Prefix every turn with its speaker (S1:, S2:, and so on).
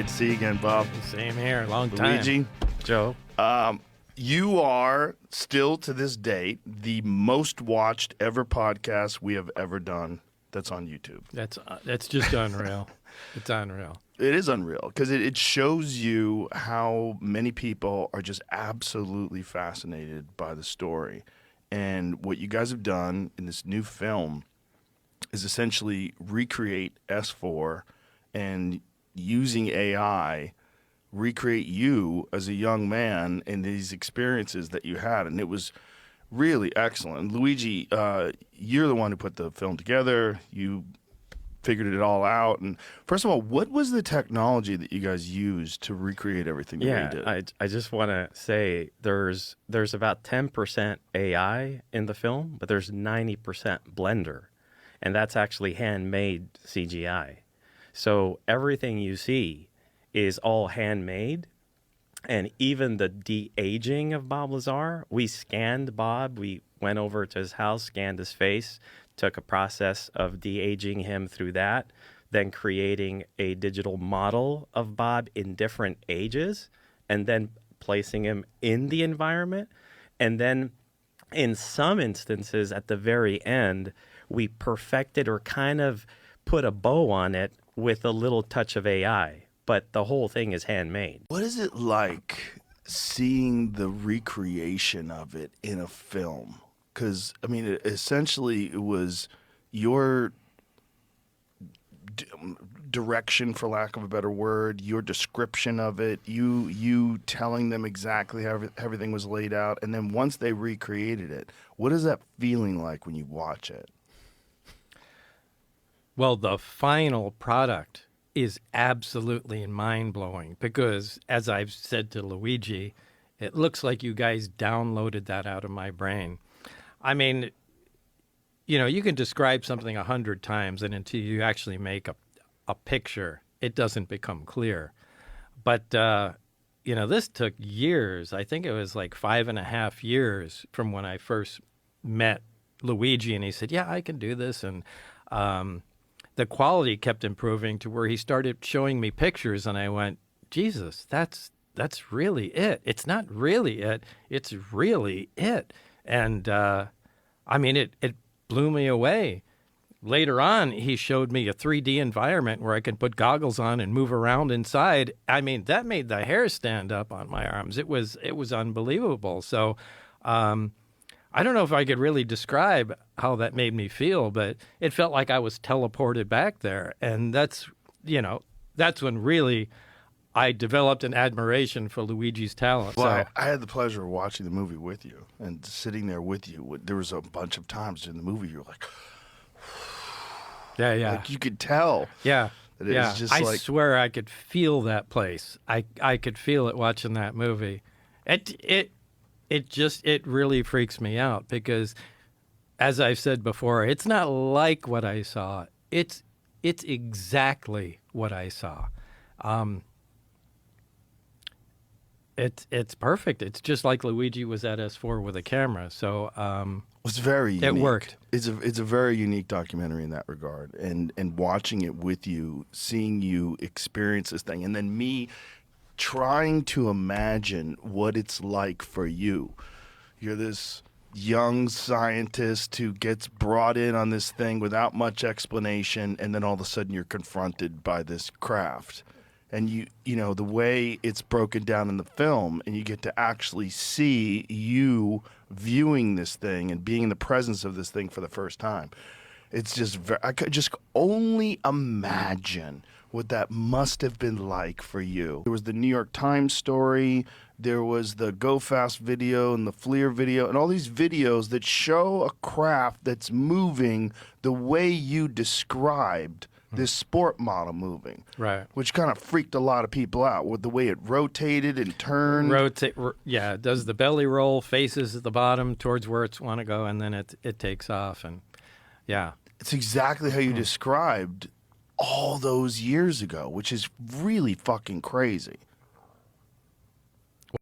S1: Great to see you again, Bob.
S2: Same here. Long time.
S1: Luigi.
S2: Joe.
S1: You are still to this date the most watched ever podcast we have ever done that's on YouTube.
S2: That's just unreal. It's unreal.
S1: It is unreal because it shows you how many people are just absolutely fascinated by the story. And what you guys have done in this new film is essentially recreate S4 and using AI recreate you as a young man and these experiences that you had. And it was really excellent. Luigi, you're the one who put the film together. You figured it all out. And first of all, what was the technology that you guys used to recreate everything that you did?
S3: I just want to say there's about 10% AI in the film, but there's 90% Blender. And that's actually handmade CGI. So everything you see is all handmade. And even the de-aging of Bob Lazar, we scanned Bob. We went over to his house, scanned his face, took a process of de-aging him through that, then creating a digital model of Bob in different ages, and then placing him in the environment. And then in some instances, at the very end, we perfected or kind of put a bow on it with a little touch of AI. But the whole thing is handmade.
S1: What is it like seeing the recreation of it in a film? Because, I mean, essentially it was your direction, for lack of a better word, your description of it, you telling them exactly how everything was laid out. And then once they recreated it, what is that feeling like when you watch it?
S2: Well, the final product is absolutely mind-blowing because, as I've said to Luigi, it looks like you guys downloaded that out of my brain. I mean, you know, you can describe something 100 times, and until you actually make a picture, it doesn't become clear. But, you know, this took years. I think it was like 5.5 years from when I first met Luigi, and he said, yeah, I can do this. And the quality kept improving to where he started showing me pictures, and I went, Jesus, that's really it. It's not really it. It's really it. And, I mean, it blew me away. Later on, he showed me a 3D environment where I could put goggles on and move around inside. I mean, that made the hair stand up on my arms. It was unbelievable. So, I don't know if I could really describe how that made me feel, but it felt like I was teleported back there. And that's when really I developed an admiration for Luigi's talent.
S1: Well, I had the pleasure of watching the movie with you and sitting there with you. There was a bunch of times in the movie you were like,
S2: yeah.
S1: Like you could tell.
S2: Yeah.
S1: That it was just
S2: I swear I could feel that place. I could feel it watching that movie. It really freaks me out because, as I've said before, it's not like what I saw. It's exactly what I saw. It's perfect. It's just like Luigi was at S4 with a camera. So
S1: it's very unique.
S2: It worked.
S1: It's a very unique documentary in that regard. And watching it with you, seeing you experience this thing, and then me trying to imagine what it's like for you. You're this young scientist who gets brought in on this thing without much explanation, and then all of a sudden you're confronted by this craft. And you know, the way it's broken down in the film, and you get to actually see you viewing this thing and being in the presence of this thing for the first time. It's just I could just only imagine what that must have been like for you. There was the New York Times story, there was the Go Fast video and the FLIR video, and all these videos that show a craft that's moving the way you described this sport model moving.
S2: Right.
S1: Which kind of freaked a lot of people out with the way it rotated and turned.
S2: It does the belly roll, faces at the bottom towards where it's want to go, and then it takes off. And yeah.
S1: It's exactly how you described all those years ago, which is really fucking crazy.